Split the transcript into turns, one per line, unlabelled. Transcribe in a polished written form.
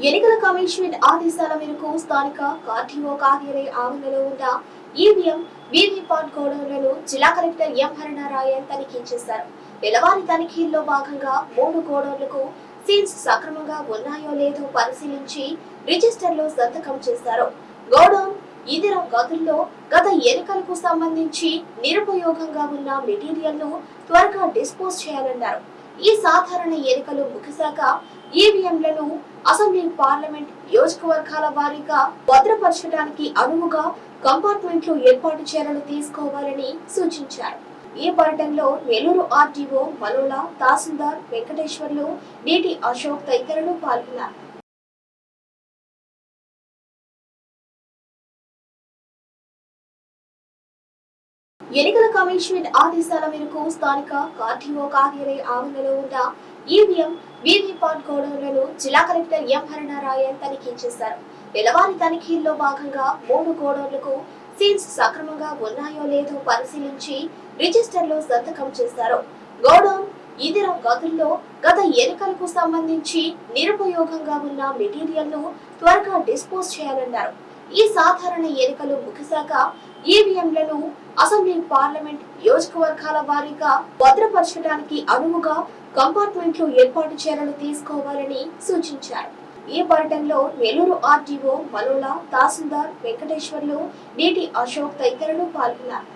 ఎన్నికల కమిషన్ ఆదేశాల మేరకు స్థానిక ఆర్టీఓ కార్యాలయ ఆవరణలో ఉన్న ఈవీఎం వీవీప్యాట్ గోడౌన్లను జిల్లా కలెక్టర్ ఎం హరినారాయణ తనిఖీ చేశారు. నెలవారీ తనిఖీల్లో భాగంగా 3 గోడౌన్లకు సీల్స్ సక్రమంగా ఉన్నాయో లేదో పరిశీలించి రిజిస్టర్లో సంతకం చేశారు. గోడౌన్ ఇతర గదుల్లో గత ఎన్నికలకు సంబంధించి నిరుపయోగంగా ఉన్న మెటీరియల్ ను త్వరగా డిస్పోజ్ చేయాలన్నారు. ఈ సాధారణ ఎన్నికలు ముగిశాక ఈవీఎంలను అసెంబ్లీ, పార్లమెంట్ నియోజకవర్గాల వారీగా భద్రపరచడానికి అనువుగా కంపార్ట్మెంట్లు ఏర్పాటు చర్యలు తీసుకోవాలని సూచించారు. ఈ పర్యటనలో నెల్లూరు ఆర్టీఓ మలోలా, తహసీల్దార్ వెంకటేశ్వర్లు, డిటి అశోక్ తదితరులు పాల్గొన్నారు. ఎన్నికల కమిషన్ ఆదేశాల మేరకు స్థానిక ఆర్టీఓ కార్యాలయ ఆవరణలో ఉన్న ఈవీఎం వీవీప్యాట్ గోడౌన్లను జిల్లా కలెక్టర్ ఎం హరినారాయణ తనిఖీ చేశారు. నెలవారీ తనిఖీల్లో భాగంగా 3 గోడౌన్లకు సీల్స్ సక్రమంగా ఉన్నాయో లేదో పరిశీలించి రిజిస్టర్లో సంతకం చేశారు. గోడౌన్ ఇతర గదుల్లో గత ఎన్నికలకు సంబంధించి నిరుపయోగంగా ఉన్న మెటీరియల్ ను త్వరగా డిస్పోజ్ చేయాలన్నారు. ఈ సాధారణ ఎన్నికలు ముగిశాక ఈవీఎంలను అసెంబ్లీ, పార్లమెంట్ నియోజకవర్గాల వారీగా భద్రపరచడానికి అనువుగా కంపార్ట్మెంట్లు ఏర్పాటు చర్యలు తీసుకోవాలని సూచించారు. ఈ పర్యటనలో నెల్లూరు ఆర్టీఓ మలోలా, తహసీల్దార్ వెంకటేశ్వర్లు, డిటి అశోక్ తదితరులు పాల్గొన్నారు.